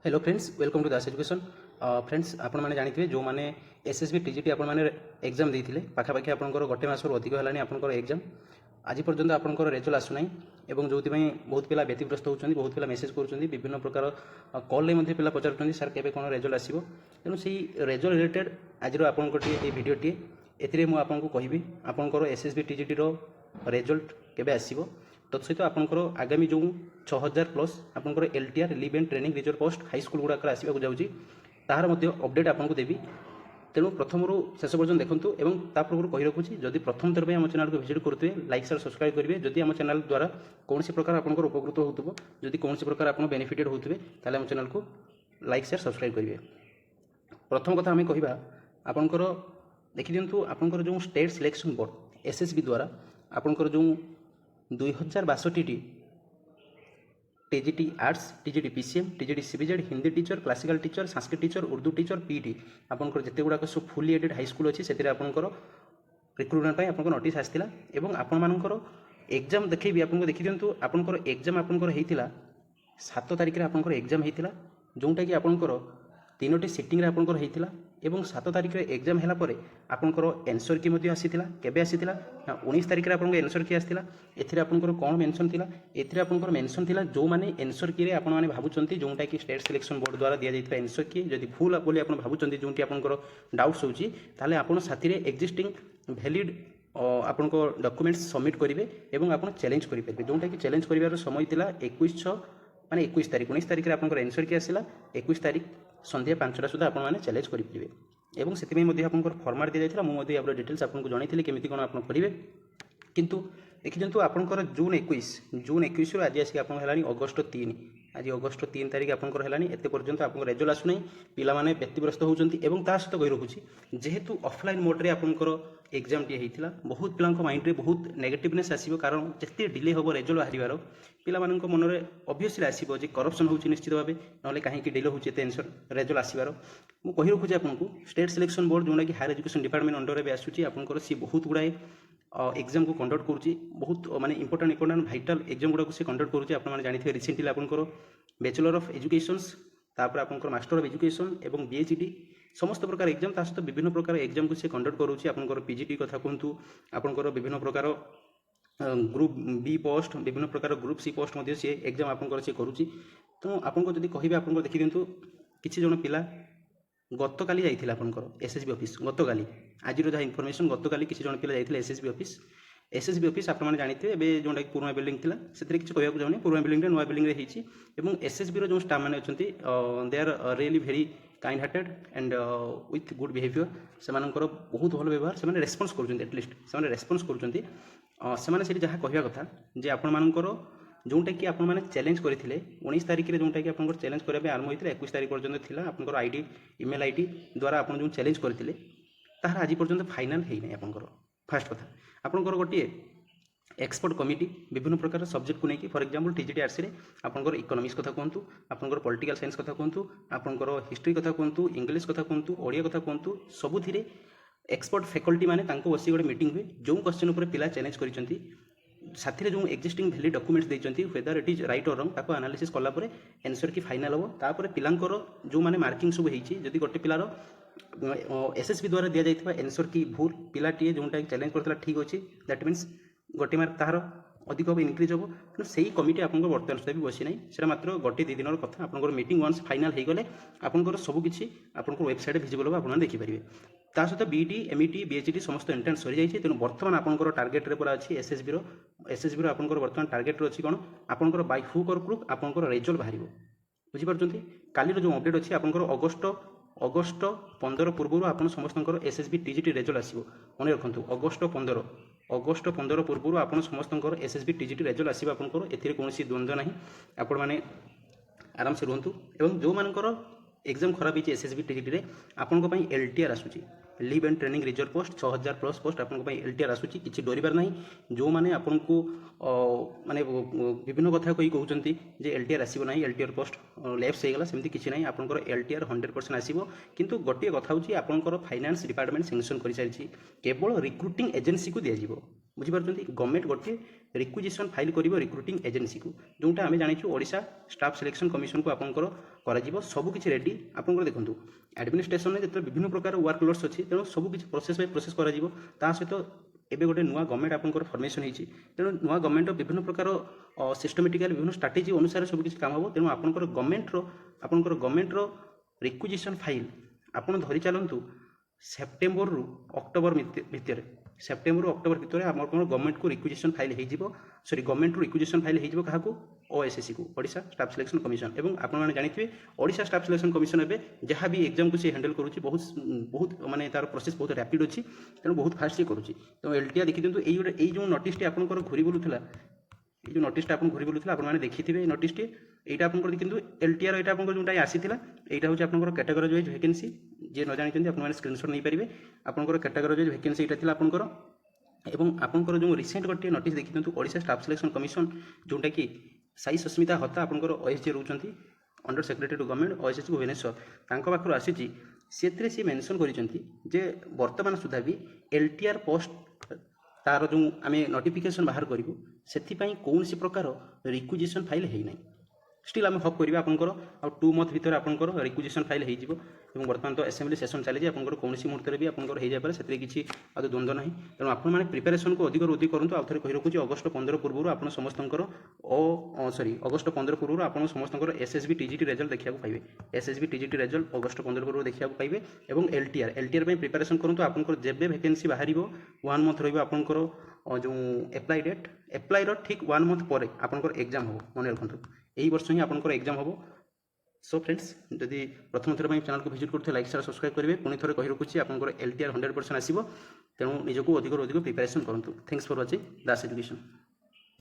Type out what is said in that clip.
Hello friends, welcome to Das education. Friends, आपण मैंने जानते जो मैंने एसएसबी टीजीटी आपण मैंने एग्जाम देते पाखापाखि आपंकर गोटे मसर अधिक है आपंकर एग्जाम आज पर्यंत आपंकर रेजल्ट आसुना एवं जो बहुत पिला व्यतिग्रस्त होती बहुत पिला मेसेज कर विभिन्न प्रकार कॉल पिला पचार सार के कौन रेजल्ट आसो तेणु से रेजल्ट रिलेटेड आज आपंकर भिडटे ए मुझे कहबी आपंकर एसएसबी टीजीटी रेजल्ट केबे आसीबो तत्सहित आपंकर आगामी जो 6000 प्लस आपंकर LTR leave and training reserve post high school गुड़ाक आसवाक जाऊँगी तार अपडेट आपको देवी तेणु प्रथम रू शेष पर्यटन देखूँ और ता पूर्व कही रखुच्छी जदि प्रथम थर आम चैनल को विजिट करुवे लाइक शेयर सब्सक्राइब करेंगे जदि आम चैनल द्वारा कौन प्रकार आपंकर उपकृत हो जदि कौन प्रकार आप बेनिफिटेड होते आम चैनल को लाइक शेयर सब्सक्राइब करेंगे। प्रथम कथा आम कह आपंकर देखी दिंतु आपंकर जो स्टेट सिलेक्शन बोर्ड एसएसबी द्वारा आपंकर जो 2062 TGT arts TGT PCM TGT CBZ Hindi teacher classical teacher Sanskrit teacher Urdu teacher PT आपंकर जिते गुड़ाक सब फुली एडेड हाई स्कूल अच्छी से आपंकर रिक्रुटमेंट आपंकर नोटिस आसाला और आपंकर एग्जाम देखी आपको देखी दिंतु आपंकर एग्जाम आपंकर होता 7 तारिख में आपंकर एग्जाम होता जोटा कि आपंकर 3टी सिटिंग आपंकर होता एवं 7 तारिख में एग्जाम है आपंकर एनसर की आसीला केबे आसीला 19 तारिख में आपंकर एनसर की आसीला एथिरे आपंकर कौन मेंशन थिला एथिरे आपंकर मेंशन थिला जो माने एनसर की रे आपण माने भाबुचंती जोटा कि स्टेट सिलेक्शन बोर्ड द्वारा दिया जाइतबा एनसर की जदि भूल बोली आपण भाबुचंती जोंटी आपंकर डाउट्स होची ताले आपण साथी रे एक्जिस्टिंग वैलिड आपनको डॉक्यूमेंट्स सबमिट करेंगे और आप चैलेंज करेंगे जोटा कि चैलेंज कर समय थिला 21/6 माने 21 तारिख 19 तारिख में आपंकर एनसर की आसीला 21 तारिख संध्या 5टा सुधा आपण मैंने चैलेंज करेंगे और से आपंकर फर्माट दी जाता मुझे डिटेल्स आपको जनई केमी कौन आप करेंगे किंतु देखी दिंतु आपंकर जून 21 आज आसिक आप अगस्ट 3 आज अगस्ट 3 तारिख आपंकर है एत पर्यंत आप रेजल्ट आसुना पिला माने व्यतिग्रस्त होती सहित कही रखुच्छी जेहेतु ऑफलाइन मोड्रे आपंकर एग्जाम टी होता बहुत पिला माइंड में बहुत नेगेटिवनेस आसो कारण जिते डिले हम रेजल्ट बाहर पिला मन में ऑब्वियसली आसो करप्शन हो निश्चित भाव ना कहीं डिले होते रेजल्ट आसबार मुझे कही रखुच्छी आपको स्टेट सिलेक्शन बोर्ड जोटा कि हायर एजुकेशन डिपार्टमेंट अंडर में आसूँ आपंकर सी बहुत गुड़ाए एग्जाम को कंडक्ट करुच्ची बहुत माने इंपोर्टेंट भाइटाल एग्जाम गुड़ा से कंडक्ट करुच्ची आपने जानते रिसेंटली आपंकर बैचलर ऑफ एजुकेशंस तापर आपंकर मास्टर ऑफ एजुकेशन एवं बीएचडी समस्त प्रकार एग्जाम ता सहित विभिन्न प्रकार एग्जाम को सी कंडक्ट करुच्ची आपंकर पीजीटी कथा कहतु आपंकर विभिन्न प्रकार ग्रुप बी पोस्ट विभिन्न प्रकार group C post C exam आपंकर सी करुच्ची तेणु आपको जब कहे आप देखी दिंतु किसी जन पिला गत काली जाइथिला आपनकर एसएसबी ऑफिस गत काली आज जहाँ इनफॉरमेशन गत काली किसी जन पिला जाइथिले एसएसबी ऑफिस आपने जानते हैं जोटा कि पुराना बिल्डिंग थिला सेतरे किछि कहबाक जाउनी पुराना बिल्डिंग रे नया बिल्डिंग रे हिची एवं एसएसबी रो जो स्टाफ माने अछंती they are really very kind hearted and with good behaviour से बहुत भल व्यवहार से रेस्पॉन्स कर एटलिस्ट से रेस्पॉन्स कर जहाँ कहवा कथा जे आपणमानकर जोटा कि आप चैलेंज करते 19 तारिख में जोटा कि आप चैलेंज करने आरंभ होता है 21 तारिख पर्यटन थी आपंकर आईडी ईमेल आईडी द्वारा आप जो चैलेंज करते तार आज पर्यटन फाइनाल होना आपंकर फास्ट कथा आपंकर गोटे एक्सपर्ट कमिटी विभिन्न प्रकार सब्जेक्ट को लेकिन फॉर एग्जांपल टीजीटी आरसी रे आपंकर इकोनॉमिक्स कथा कहतु आपंकर पॉलिटिकल साइंस कथा कहतु आपंकर हिस्ट्री कथा कहतु इंग्लिश कथा कहतु ओडिया कथा कहतु सबुथिरे एक्सपर्ट फैकल्टी माने तांको बसी गोटे मीटिंग हुए जो क्वेश्चन उपर पिला चैलेंज करछंती साथी जो एक्जिस्टिंग वैलिड डॉक्यूमेंट्स देइछंती वेदर इट इज राइट और रॉन्ग ताको एनालिसिस कला परे आंसर की फाइनल हो तापर पिलांकर जो माने मार्किंग सब हेछि जदि गोटे पिलार एसएसबी द्वारा दिया जाइतबा आंसर की भूल पिलाटीए जोटा चैलेंज करथला ठीक अछि दैट मीन्स गोटे मार्क तार अधिक हम इनक्रिज हम तेणु से कमिटी आप बर्तमान सुधा भी बसी ना से मात्र गोटे 2 दिन कथा आप मीटिंग वन्स फाइनाल हो गले आपंकर सबकि आप वेबसाइट भिजिबल हो आप देखिपारे ता सहित बीटी एमईटी बीएचडी समस्त एंट्रेंस सरी जाइए तेणु बर्तमान आपंकर टार्गेट रे पूरा अच्छी एसएसबी आपंकर बर्तमान टार्गेट अच्छी कौन आपंकर बाय हुक और क्रुक आपंकर रिजल्ट बाहर बुझीपार काली जो अपडेट अच्छी आपंकर अगस्ट 15 पूर्व आप समस्त एसएसबी टीजीटी रिजल्ट आसो मन रखु अगस्ट 15 पूर्व आप समस्त एसएसबी टीजीटी रिजल्ट आसो आपंकर एथिरे कौन द्वंद्व ना आपण मैंने आराम से रुहतु एवं जो मानकर एग्जाम खराब होती एसएसबी टीजीटी रे आपंक पई एलटीआर आसुची leave and training reserve post 6000 plus post आपंक पई एलटीआर आसुची किछि डरिबार नाही जो माने आपनको माने विभिन्न कथा कही कहउचंती जे एलटीआर आसीबो नाही एलटीआर पोस्ट लैप्स हे गला सेमती किछि नाही आपंकर एलटीआर 100% आसीबो किंतु गोटे कथा होची आपंकर फाइनेंस डिपार्टमेंट सैंक्शन करि सारिछि केवल रिक्रुटिंग एजेंसी को दिया जिवो बुझी पारछंती गवर्नमेंट गोटे ରିକ୍ୱିଜିସନ୍ ଫାଇଲ୍ କରିବ ରିକ୍ରୁଟିଂ ଏଜେନ୍ସିକୁ, ଯେଉଁଟା ଆମେ ଜାଣିଛୁ ଓଡ଼ିଶା ଷ୍ଟାଫ୍ ସିଲେକ୍ସନ୍ କମିଶନକୁ ଆପଣଙ୍କର କରାଯିବ। ସବୁକିଛି ରେଡ଼ି ଆପଣଙ୍କର ଦେଖନ୍ତୁ ଆଡ଼ମିନିଷ୍ଟ୍ରେସନରେ ଯେତେବେଳେ ବିଭିନ୍ନ ପ୍ରକାର ୱାର୍କ ଲୋଡ୍ସ ଅଛି, ତେଣୁ ସବୁକିଛି ପ୍ରୋସେସ୍ ବାଇ ପ୍ରୋସେସ୍ କରାଯିବ। ତା ସହିତ ଏବେ ଗୋଟେ ନୂଆ ଗଭର୍ଣ୍ଣମେଣ୍ଟ ଆପଣଙ୍କର ଫର୍ମେସନ୍ ହେଇଛି, ତେଣୁ ନୂଆ ଗଭର୍ଣ୍ଣମେଣ୍ଟର ବିଭିନ୍ନ ପ୍ରକାର ସିଷ୍ଟମେଟିକାଲି ବିଭିନ୍ନ ଷ୍ଟ୍ରାଟେଜି ଅନୁସାରେ ସବୁକିଛି କାମ ହେବ। ତେଣୁ ଆପଣଙ୍କର ଗଭର୍ଣ୍ଣମେଣ୍ଟର ରିକ୍ୱିଜିସନ୍ ଫାଇଲ୍ ଆପଣ ଧରି ଚାଲନ୍ତୁ ସେପ୍ଟେମ୍ବରରୁ ଅକ୍ଟୋବର ଭିତରେ, ସେପ୍ଟେମ୍ବରରୁ ଅକ୍ଟୋବର ଭିତରେ ଆପଣଙ୍କର ଗଭର୍ଣ୍ଣମେଣ୍ଟକୁ ରିକ୍ୱିଜିସନ୍ ଫାଇଲ୍ ହେଇଯିବ, ଗଭର୍ଣ୍ଣମେଣ୍ଟରୁ ରିକ୍ୱିଜିସନ୍ ଫାଇଲ୍ ହେଇଯିବ କାହାକୁ, OSSCକୁ, ଓଡ଼ିଶା ଷ୍ଟାଫ୍ ସିଲେକ୍ସନ୍ କମିଶନ। ଏବଂ ଆପଣମାନେ ଜାଣିଥିବେ ଓଡ଼ିଶା ଷ୍ଟାଫ୍ ସିଲେକ୍ସନ୍ କମିଶନ ଏବେ ଯାହା ବି ଏକ୍ଜାମକୁ ସେ ହ୍ୟାଣ୍ଡେଲ୍ କରୁଛି ବହୁତ ମାନେ ତାର ପ୍ରୋସେସ୍ ବହୁତ ରାପିଡ୍ ଅଛି, ତେଣୁ ବହୁତ ଫାଷ୍ଟ ସେ କରୁଛି। ତେଣୁ LTR ଦେଖିଦିଅନ୍ତୁ, ଏଇ ଯେଉଁ ନୋଟିସ୍ଟି ଆପଣଙ୍କର ଘୁରି ବୁଲୁଥିଲା, এই যে নোটিসটা আপনার ঘুরি বুলুଥିଲା আপনার দেখিথিবে এই নোটিসটি, এইটা আপনার কিন্তু LTR এটা আপনার যেটা আসিলা, এইটা হচ্ছে আপনার ক্যাটাগোরাইজ ওয়াইজ ভ্যাকেন্সি। যে ন জানিছেন আপনার স্ক্রিনশট নেই পারিবে, আপনার ক্যাটাগোরাইজ ওয়াইজ ভ্যাকেন্সি এটা লা আপনার। এবং আপনার যে রিসেন্ট গোটে নোটিস দেখিদিন্তু ওড়িশা স্টাফ সিলেকশন কমিশন, যেটা কি সাই সস্মিতা হতা আপনার OSG রয়েছেন under secretary to government OSSC Bhubaneswar, तांको पाखर आसीची से सी मेंशन करिसेंती जे वर्तमान सुधा भी LTR पोस्ट तार जो आम नोटिफिकेशन बाहर करूँ से कौन प्रकार रिक्विजिशन फाइल है ना, स्टिल आम होप करा आपंकर आ 2 मंथ भर आपंकर रिक्विजिशन फाइल हो। बर्तमान तो असेंबली सेशन चली आपंकर कौन मुहूर्त भी आपंकर हो जाए से किसी आदि द्वंद्व ना। तेणु आप प्रिपेरेसन को अधिक अधिक करूँ। आउ थे कही रखुच्छी अगस्ट 15 पूर्व आप समस्त अगस्ट 15 पूर्व आप समस्त SSB TGT रिजल्ट देखा पाइबे, SSB TGT रिजल्ट अगस्ट 15 पूर्व देखा पाइबे। और LTR प्रिपेरेसन करूँ आपंकर जेबे वैकेंसी बाहर 1 मंथ रहा जो एप्लाई ठीक 1 मंथ पर आपंकर एग्जाम हो, मन रखु यही वर्ष ही आपंकर एग्जाम हो। सो फ्रेंड्स जदि प्रथम थर चैनल को विजिट करते लाइक शेयर सब्सक्राइब करेंगे। पुणी थोड़े कही रखुच्छी आपंकर LTR 100% आसो, तेणु निजक अधिक अधिक प्रिपेरेसन करूँ। Thanks for watching Das education.